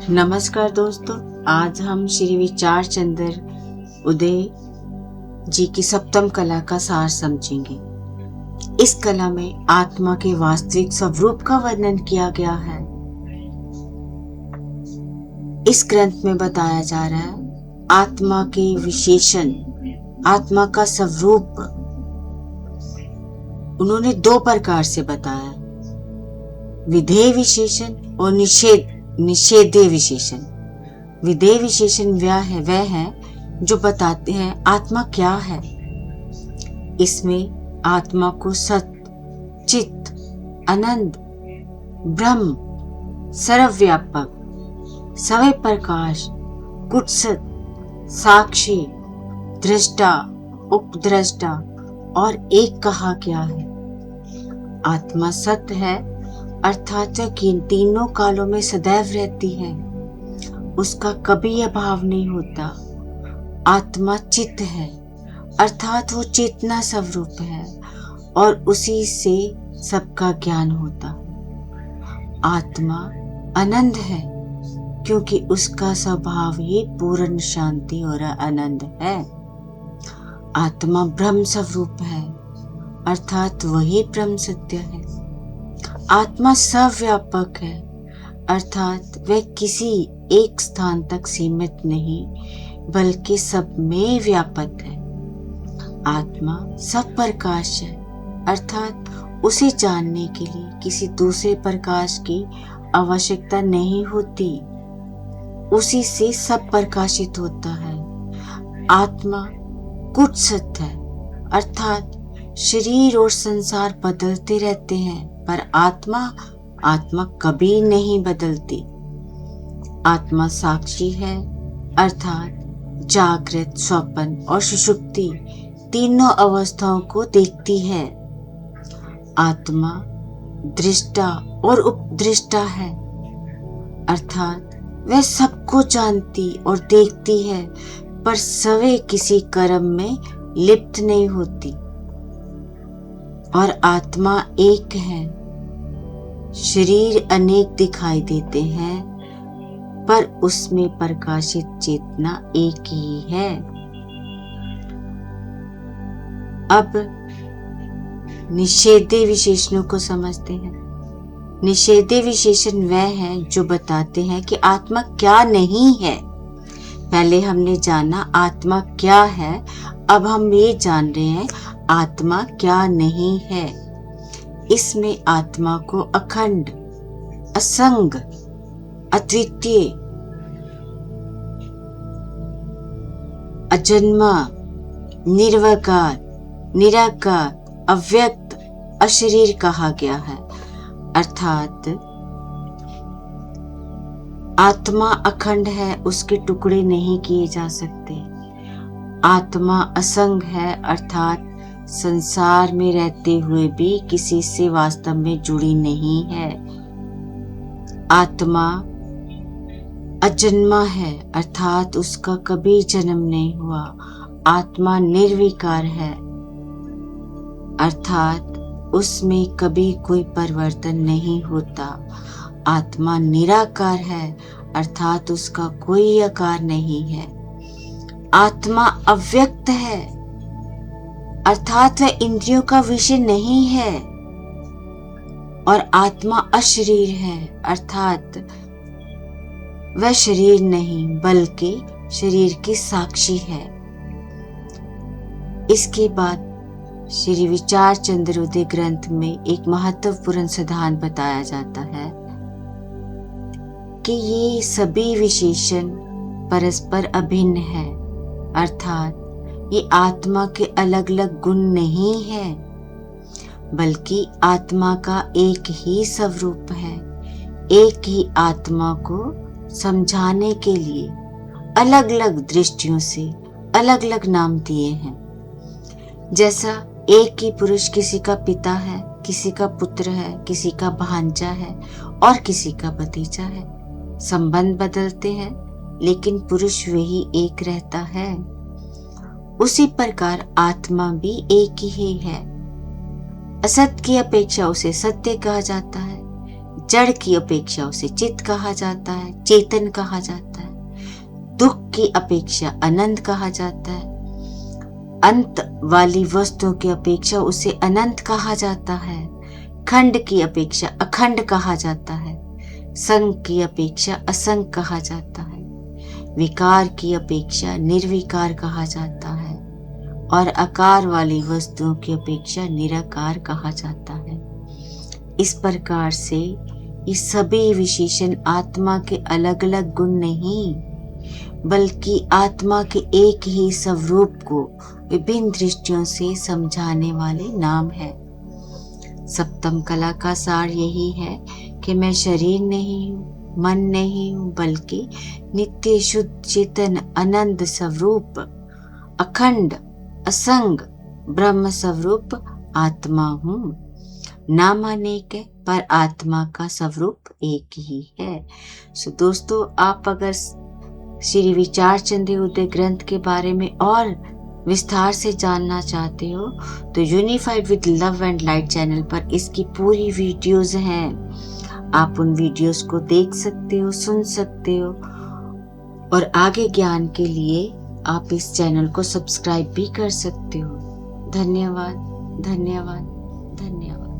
नमस्कार दोस्तों, आज हम श्री विचार चंद्र उदय जी की सप्तम कला का सार समझेंगे। इस कला में आत्मा के वास्तविक स्वरूप का वर्णन किया गया है। इस ग्रंथ में बताया जा रहा है आत्मा के विशेषण, आत्मा का स्वरूप उन्होंने दो प्रकार से बताया, विधेय विशेषण और निषेधीय विशेषण। विधेय विशेषण वह है जो बताते हैं आत्मा क्या है। इसमें आत्मा को सत्य, चित्त, आनंद, ब्रह्म, सर्वव्यापक, सवय प्रकाश, कुत्सित, साक्षी, दृष्टा, उपद्रष्टा और एक कहा गया है। आत्मा सत्य है, अर्थात वह तीनों कालों में सदैव रहती है, उसका कभी अभाव नहीं होता। आत्मा चित्त है, अर्थात वो चेतना स्वरूप है और उसी से सबका ज्ञान होता है। आत्मा आनंद है, क्योंकि उसका स्वभाव ही पूर्ण शांति और आनंद है। आत्मा ब्रह्म स्वरूप है, अर्थात वही ब्रह्म सत्य है। आत्मा सर्वव्यापक है, अर्थात वह किसी एक स्थान तक सीमित नहीं बल्कि सब में व्यापक है। आत्मा सब प्रकाश है, अर्थात उसे जानने के लिए किसी दूसरे प्रकाश की आवश्यकता नहीं होती, उसी से सब प्रकाशित होता है। आत्मा कुत्सित है, अर्थात शरीर और संसार बदलते रहते हैं, पर आत्मा कभी नहीं बदलती। आत्मा साक्षी है, अर्थात जागृत, स्वप्न और सुषुप्ति तीनों अवस्थाओं को देखती है। आत्मा दृष्टा और उपदृष्टा है, अर्थात वह सबको जानती और देखती है, पर सवे किसी कर्म में लिप्त नहीं होती। और आत्मा एक है, शरीर अनेक दिखाई देते हैं, पर उसमें प्रकाशित चेतना एक ही है। अब निषेधीय विशेषणों को समझते हैं। निषेधीय विशेषण वह हैं जो बताते हैं कि आत्मा क्या नहीं है। पहले हमने जाना आत्मा क्या है, अब हम ये जान रहे हैं आत्मा क्या नहीं है। इसमें आत्मा को अखंड, असंग, अद्वितीय, अजन्मा, निर्विकार, निराकार, अव्यक्त, अशरीर कहा गया है। अर्थात आत्मा अखंड है, उसके टुकड़े नहीं किए जा सकते। आत्मा असंग है, अर्थात संसार में रहते हुए भी किसी से वास्तव में जुड़ी नहीं है। आत्मा अजन्मा है, अर्थात उसका कभी जन्म नहीं हुआ। आत्मा निर्विकार है, अर्थात उसमें कभी कोई परिवर्तन नहीं होता। आत्मा निराकार है, अर्थात उसका कोई आकार नहीं है। आत्मा अव्यक्त है, अर्थात वह इंद्रियों का विषय नहीं है। और आत्मा अशरीर है, अर्थात वह शरीर नहीं बल्कि शरीर की साक्षी है। इसके बाद श्री विचार चंद्र उदय ग्रंथ में एक महत्वपूर्ण सिद्धांत बताया जाता है कि ये सभी विशेषण परस्पर अभिन्न है, अर्थात ये आत्मा के अलग अलग गुण नहीं है, बल्कि आत्मा का एक ही स्वरूप है। एक ही आत्मा को समझाने के लिए अलग अलग दृष्टियों से अलग अलग नाम दिए हैं। जैसा एक ही पुरुष किसी का पिता है, किसी का पुत्र है, किसी का भांजा है और किसी का भतीजा है। संबंध बदलते हैं, लेकिन पुरुष वही एक रहता है। उसी प्रकार आत्मा भी एक ही है। असत्य की अपेक्षा उसे सत्य कहा जाता है। जड़ की अपेक्षा उसे चित कहा जाता है, चेतन कहा जाता है। दुख की अपेक्षा अनंत कहा जाता है। अंत वाली वस्तुओं की अपेक्षा उसे अनंत कहा जाता है। खंड की अपेक्षा अखंड कहा जाता है। संग की अपेक्षा असंग कहा जाता है। विकार की अपेक्षा निर्विकार कहा जाता है और आकार वाली वस्तुओं की अपेक्षा निराकार कहा जाता है। इस प्रकार से ये सभी विशेषण आत्मा के अलग अलग गुण नहीं, बल्कि आत्मा के एक ही स्वरूप को विभिन्न दृष्टियों से समझाने वाले नाम है। सप्तम कला का सार यही है कि मैं शरीर नहीं हूँ, मन नहीं हूँ, बल्कि नित्य शुद्ध चेतन अनंत स्वरूप अखंड असंग ब्रह्म स्वरूप आत्मा हूँ। नाम अनेक है पर आत्मा का स्वरूप एक ही है। सो दोस्तों, आप अगर श्री विचार चंद्र उदय ग्रंथ के बारे में और विस्तार से जानना चाहते हो तो unified with love and light channel पर इसकी पूरी वीडियोस हैं। आप उन वीडियोस को देख सकते हो, सुन सकते हो और आगे ज्ञान के लिए आप इस चैनल को सब्सक्राइब भी कर सकते हो। धन्यवाद, धन्यवाद, धन्यवाद।